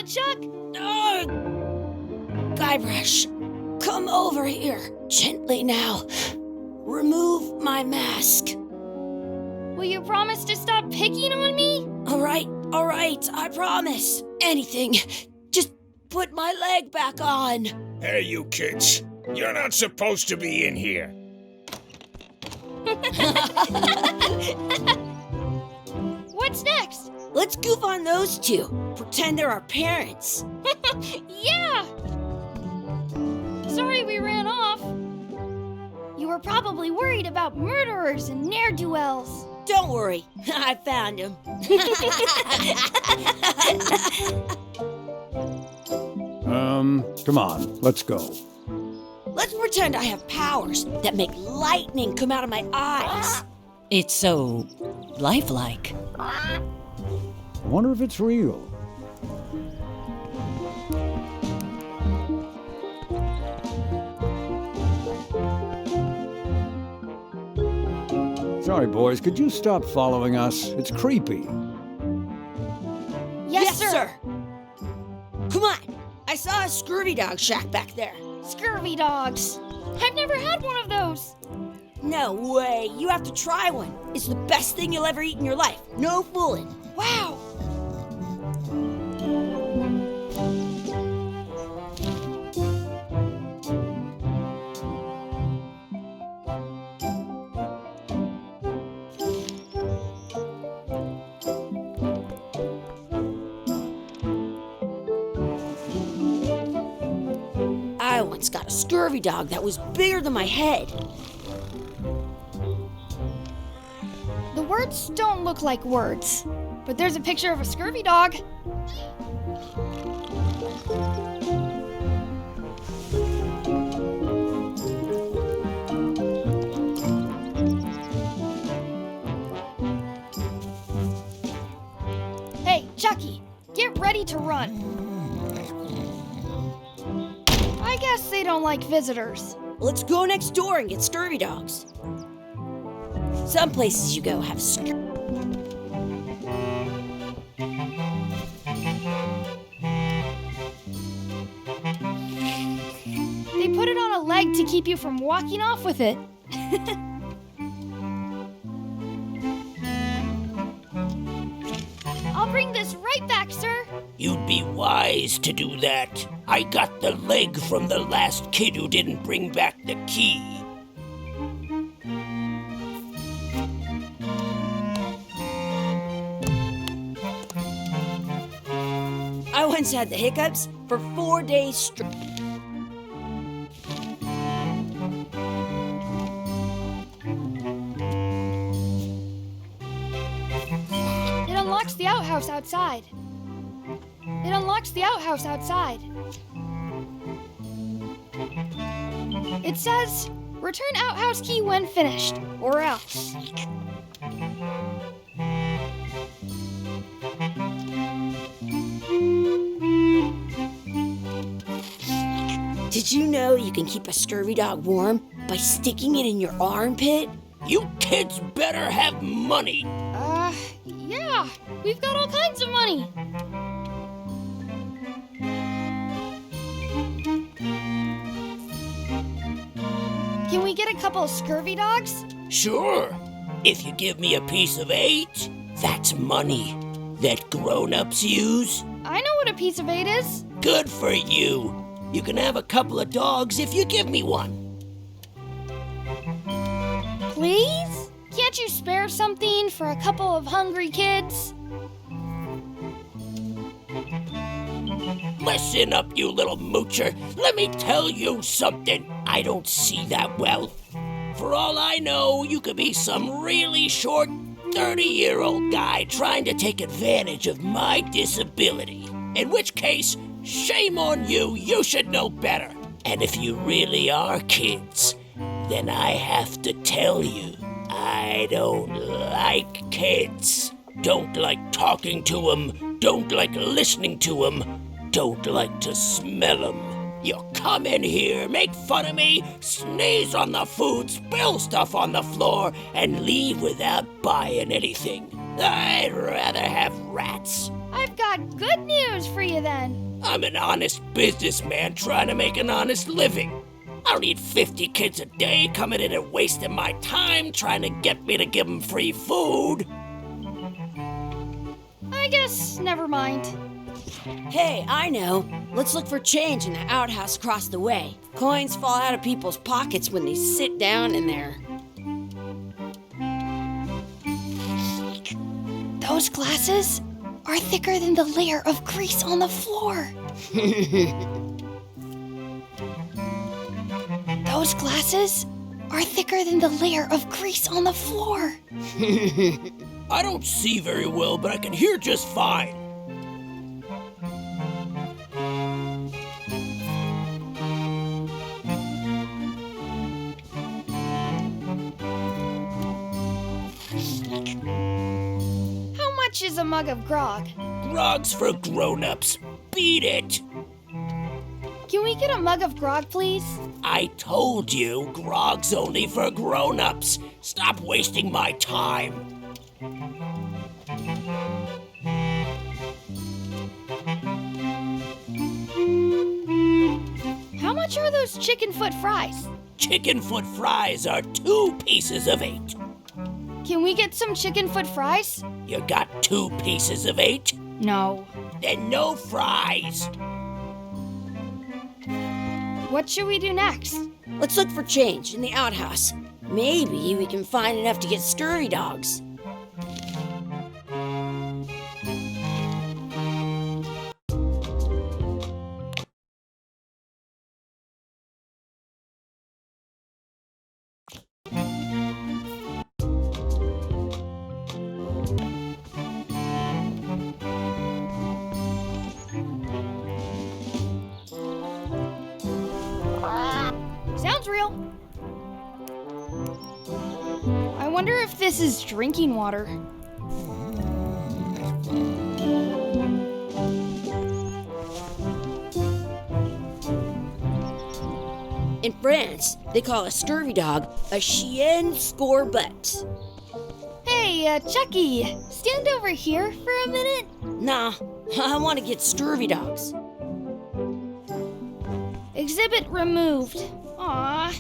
Chuck! Guybrush, come over here. Gently now. Remove my mask. Will you promise to stop picking on me? All right, I promise. Anything. Just put my leg back on. Hey, you kids. You're not supposed to be in here. What's next? Let's goof on those two. Pretend they're our parents. Yeah! Sorry we ran off. You were probably worried about murderers and ne'er-do-wells. Don't worry, I found him. Come on, let's go. Let's pretend I have powers that make lightning come out of my eyes. It's so lifelike. I wonder if it's real. Sorry, boys, could you stop following us? It's creepy. Yes, sir. Come on, I saw a scurvy dog shack back there. Scurvy dogs. I've never had one of those. No way, you have to try one. It's the best thing you'll ever eat in your life. No fooling. Wow. I once got a scurvy dog that was bigger than my head. The words don't look like words, but there's a picture of a scurvy dog. Hey, Chucky, get ready to run. I guess they don't like visitors. Let's go next door and get scurvy dogs. Some places you go have They put it on a leg to keep you from walking off with it. I'll bring this right back, sir. You'd be wise to do that. I got the leg from the last kid who didn't bring back the key. I once had the hiccups for 4 days straight. It unlocks the outhouse outside. It unlocks the outhouse outside. It says, return outhouse key when finished, or else. Did you know you can keep a scurvy dog warm by sticking it in your armpit? You kids better have money. Yeah, we've got all kinds of money. Can we get a couple of scurvy dogs? Sure. If you give me a piece of 8, that's money that grown-ups use. I know what a piece of 8 is. Good for you. You can have a couple of dogs if you give me one. Please? Can't you spare something for a couple of hungry kids? Listen up, you little moocher. Let me tell you something. I don't see that well. For all I know, you could be some really short 30-year-old guy trying to take advantage of my disability. In which case, shame on you, you should know better. And if you really are kids, then I have to tell you, I don't like kids. Don't like talking to them, don't like listening to them, don't like to smell them. You come in here, make fun of me, sneeze on the food, spill stuff on the floor, and leave without buying anything. I'd rather have rats. I've got good news for you then. I'm an honest businessman trying to make an honest living. I don't need 50 kids a day coming in and wasting my time trying to get me to give them free food. I guess never mind. Hey, I know. Let's look for change in the outhouse across the way. Coins fall out of people's pockets when they sit down in there. Those glasses are thicker than the layer of grease on the floor. Those glasses are thicker than the layer of grease on the floor. I don't see very well, but I can hear just fine. How much is a mug of grog? Grog's for grown-ups. Beat it. Can we get a mug of grog, please? I told you, grog's only for grown-ups. Stop wasting my time. How much are those chicken foot fries? Chicken foot fries are 2 pieces of 8. Can we get some chicken foot fries? You got 2 pieces of 8? No. Then no fries. What should we do next? Let's look for change in the outhouse. Maybe we can find enough to get scurry dogs. Sounds real. I wonder if this is drinking water. In France, they call a scurvy dog a chien scorbut. Hey, Chucky, stand over here for a minute. Nah, I want to get scurvy dogs. Exhibit removed. Aww.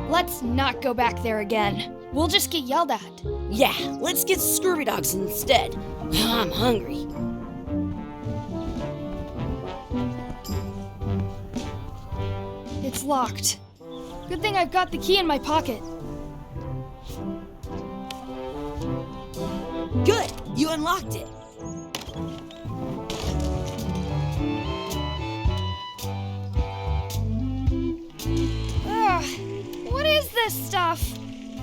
Let's not go back there again. We'll just get yelled at. Yeah, let's get scurvy dogs instead. I'm hungry. It's locked. Good thing I've got the key in my pocket. Good, you unlocked it. Ugh, what is this stuff?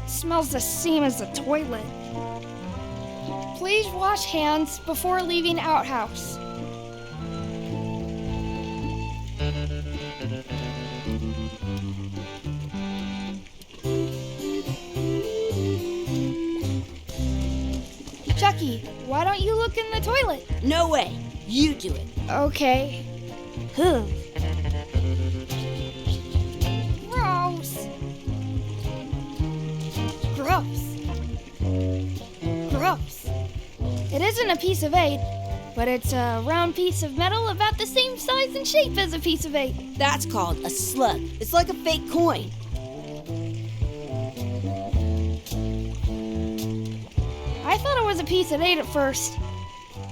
It smells the same as the toilet. Please wash hands before leaving outhouse. Chucky, why don't you look in the toilet? No way, you do it. Okay. Gross. Gross. Gross. It isn't a piece of 8, but it's a round piece of metal about the same size and shape as a piece of 8. That's called a slug. It's like a fake coin. I thought it was a piece of 8 at first.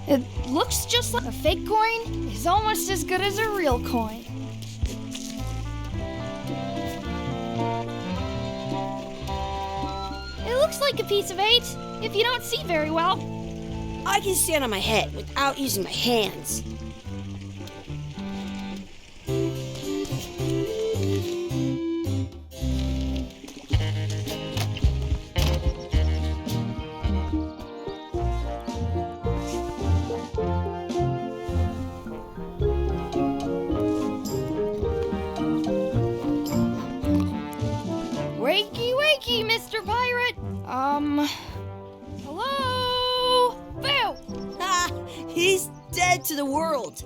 It looks just like a fake coin. It's almost as good as a real coin. It looks like a piece of 8 if you don't see very well. I can stand on my head without using my hands. Wakey, wakey, Mr. Pirate. Hello? Boo! Ha! He's dead to the world.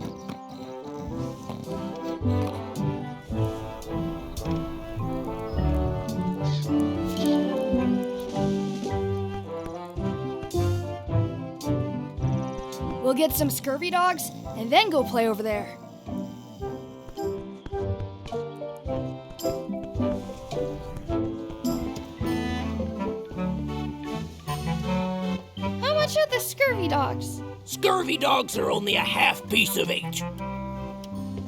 We'll get some scurvy dogs and then go play over there. How much are the scurvy dogs? Scurvy dogs are only a half piece of 8.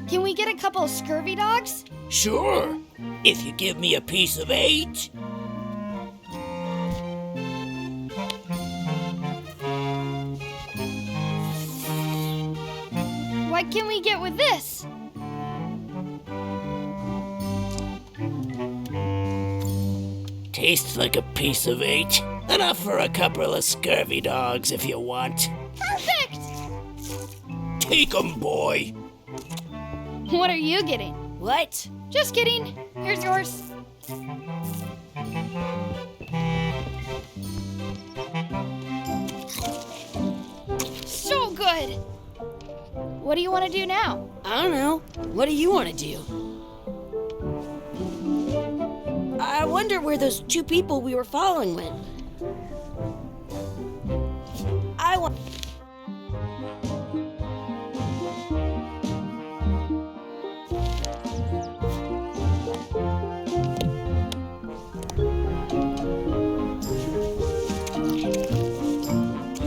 Can we get a couple of scurvy dogs? Sure, if you give me a piece of 8. What can we get with this? Tastes like a piece of 8. Enough for a couple of scurvy dogs if you want. Perfect! Take 'em, boy. What are you getting? What? Just kidding. Here's yours. So good. What do you want to do now? I don't know. What do you want to do? I wonder where those 2 people we were following went. I want...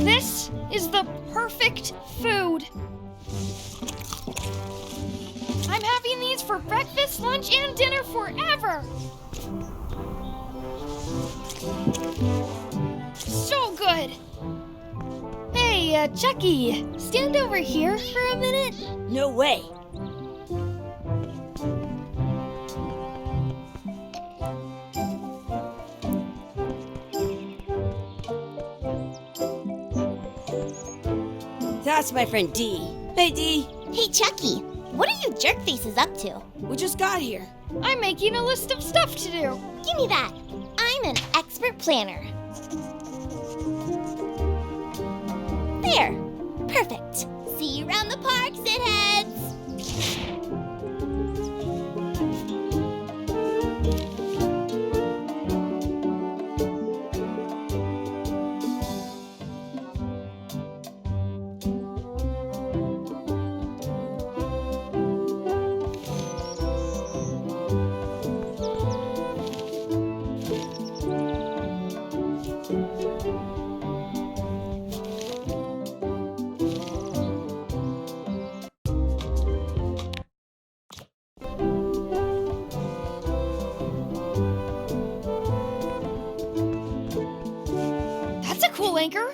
This is the perfect food. I'm having these for breakfast, lunch, and dinner forever. So good. Hey, Chucky, stand over here for a minute. No way. That's my friend Dee. Hey, Dee. Hey, Chucky, what are you jerk faces up to? We just got here. I'm making a list of stuff to do. Give me that. I'm an expert planner. There. Perfect. See you around the park, shitheads. That's a cool anchor.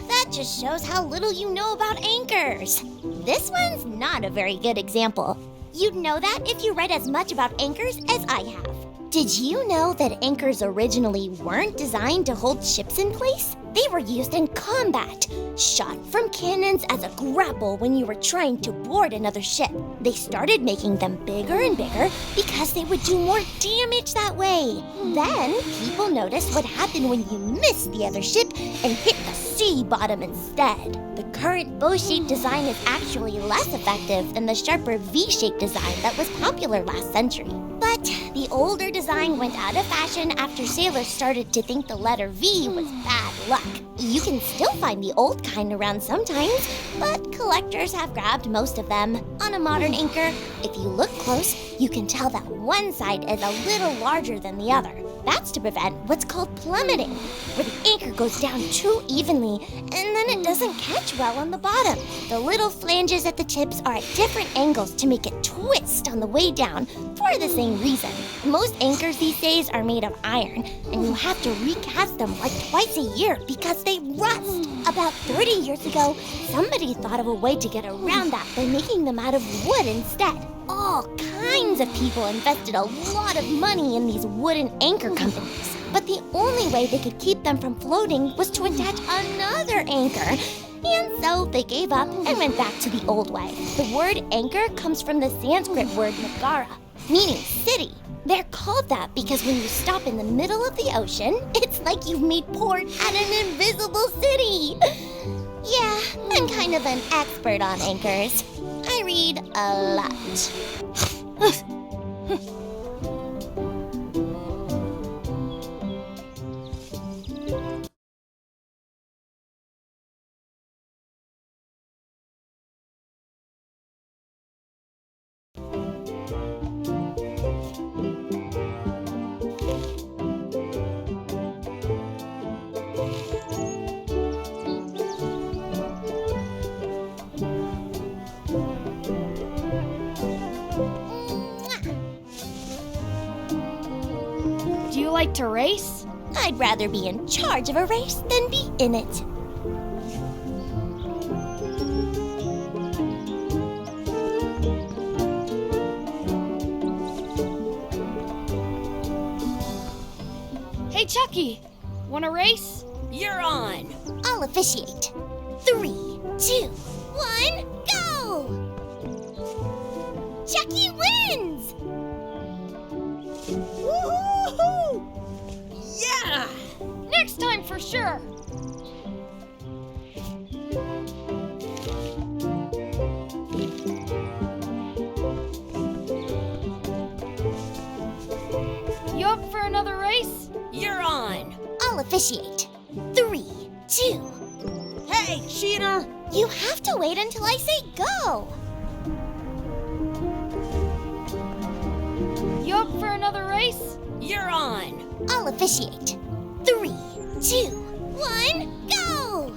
That just shows how little you know about anchors. This one's not a very good example. You'd know that if you read as much about anchors as I have. Did you know that anchors originally weren't designed to hold ships in place? They were used in combat, shot from cannons as a grapple when you were trying to board another ship. They started making them bigger and bigger because they would do more damage that way. Then, people noticed what happened when you missed the other ship and hit the sea bottom instead. The current bow-shaped design is actually less effective than the sharper V-shaped design that was popular last century. But the older design went out of fashion after sailors started to think the letter V was bad luck. You can still find the old kind around sometimes, but collectors have grabbed most of them. On a modern anchor, if you look close, you can tell that one side is a little larger than the other. That's to prevent what's called plummeting, where the anchor goes down too evenly, and then it doesn't catch well on the bottom. The little flanges at the tips are at different angles to make it twist on the way down for the same reason. Most anchors these days are made of iron, and you have to recast them like twice a year because they rust. About 30 years ago, somebody thought of a way to get around that by making them out of wood instead. All kinds of people invested a lot of money in these wooden anchor companies. But the only way they could keep them from floating was to attach another anchor. And so they gave up and went back to the old way. The word anchor comes from the Sanskrit word nagara, meaning city. They're called that because when you stop in the middle of the ocean, it's like you've made port at an invisible city. Yeah, I'm kind of an expert on anchors. I read a lot. Do you like to race? I'd rather be in charge of a race than be in it. Hey, Chucky, wanna race? You're on. I'll officiate. 3, 2, 1, go! Chucky wins! Woohoo! Yeah! Next time for sure. You up for another race? You're on. I'll officiate. 3, 2. Hey, cheater! You have to wait until I say go. You up for another race? You're on. I'll officiate. 3, 2, 1, go!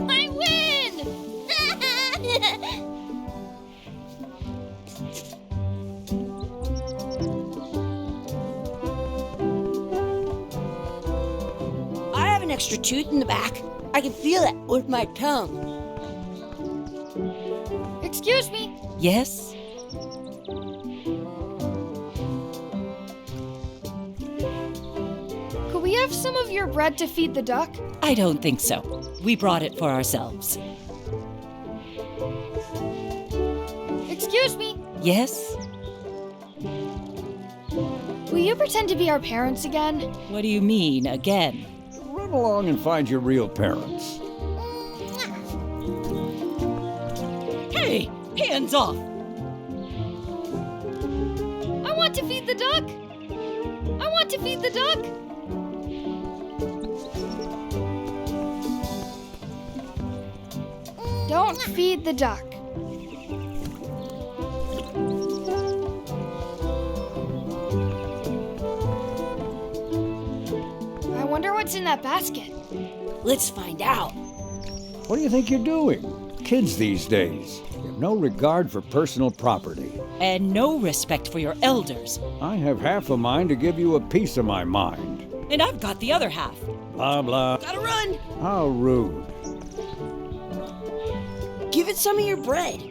I win! I have an extra tooth in the back. I can feel it with my tongue. Excuse me. Yes? Could we have some of your bread to feed the duck? I don't think so. We brought it for ourselves. Excuse me. Yes? Will you pretend to be our parents again? What do you mean, again? Run along and find your real parents. Hey, hands off! I want to feed the duck! I want to feed the duck! Don't feed the duck. I wonder what's in that basket. Let's find out. What do you think you're doing? Kids these days have no regard for personal property. And no respect for your elders. I have half a mind to give you a piece of my mind. And I've got the other half. Blah, blah. Gotta run. How rude. Give it some of your bread.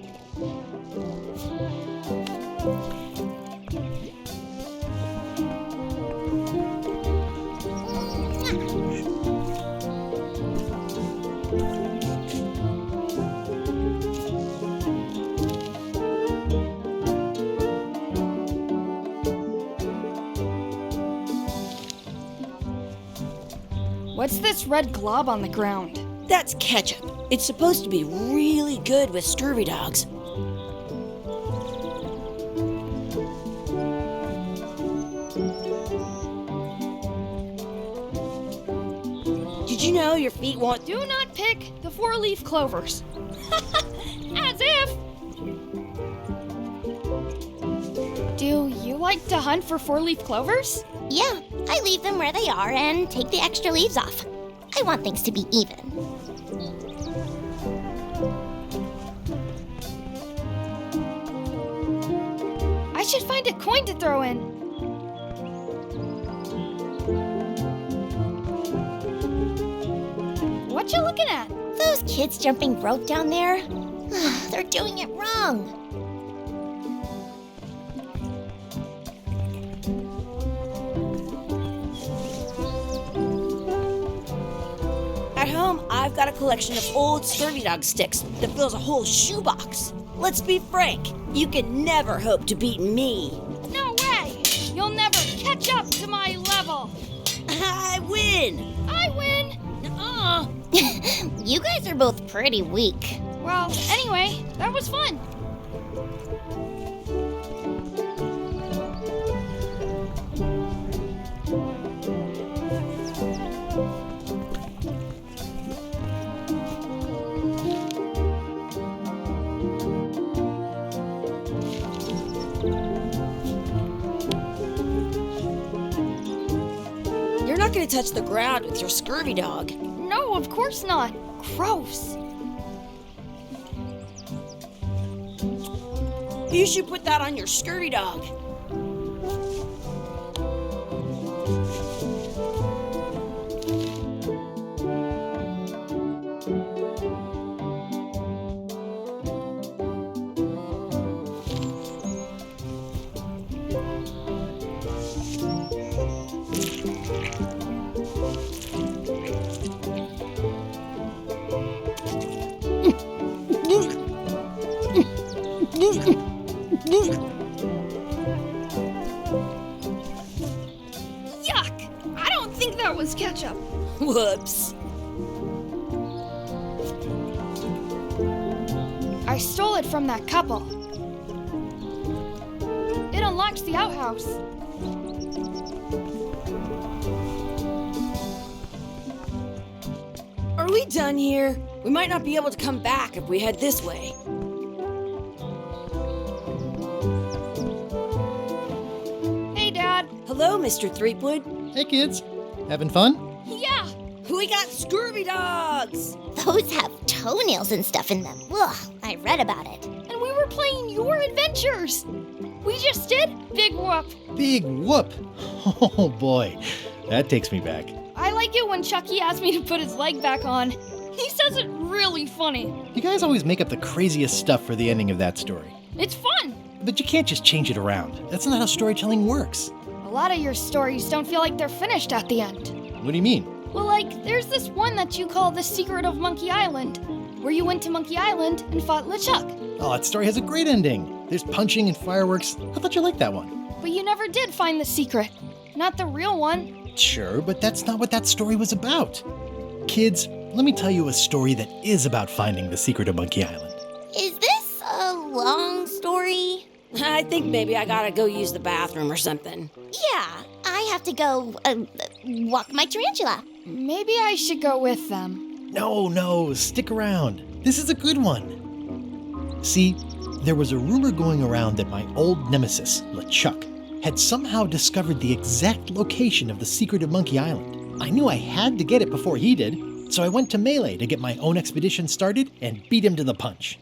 What's this red glob on the ground? That's ketchup. It's supposed to be really good with scurvy dogs. Did you know your feet won't... Do not pick the four-leaf clovers. As if! Do you like to hunt for four-leaf clovers? Yeah, I leave them where they are and take the extra leaves off. I want things to be even. I should find a coin to throw in. What you looking at? Those kids jumping rope down there, they're doing it wrong. At home, I've got a collection of old scurvy dog sticks that fills a whole shoebox. Let's be frank, you can never hope to beat me. No way! You'll never catch up to my level. I win! I win! Nuh-uh. You guys are both pretty weak. Well, anyway, that was fun. You're not gonna touch the ground with your scurvy dog. No, of course not. Gross. You should put that on your scurvy dog. Yuck! I don't think that was ketchup. Whoops. I stole it from that couple. It unlocks the outhouse. Are we done here? We might not be able to come back if we head this way. Hey, Dad. Hello, Mr. Threepwood. Hey kids, having fun? Yeah. We got scurvy dogs! Those have toenails and stuff in them. Ugh, I read about it. And we were playing your adventures. We just did Big Whoop. Big whoop! Oh boy, that takes me back. I like it when Chucky asks me to put his leg back on. He says it really funny. You guys always make up the craziest stuff for the ending of that story. It's fun. But you can't just change it around. That's not how storytelling works. A lot of your stories don't feel like they're finished at the end. What do you mean? Well, like, there's this one that you call The Secret of Monkey Island, where you went to Monkey Island and fought LeChuck. Oh, that story has a great ending. There's punching and fireworks. I thought you liked that one. But you never did find the secret. Not the real one. Sure, but that's not what that story was about. Kids, let me tell you a story that is about finding the secret of Monkey Island. Is this a long story? I think maybe I gotta go use the bathroom or something. Yeah, I have to go walk my tarantula. Maybe I should go with them. No, stick around. This is a good one. See, there was a rumor going around that my old nemesis, LeChuck, had somehow discovered the exact location of the secret of Monkey Island. I knew I had to get it before he did, so I went to Melee to get my own expedition started and beat him to the punch.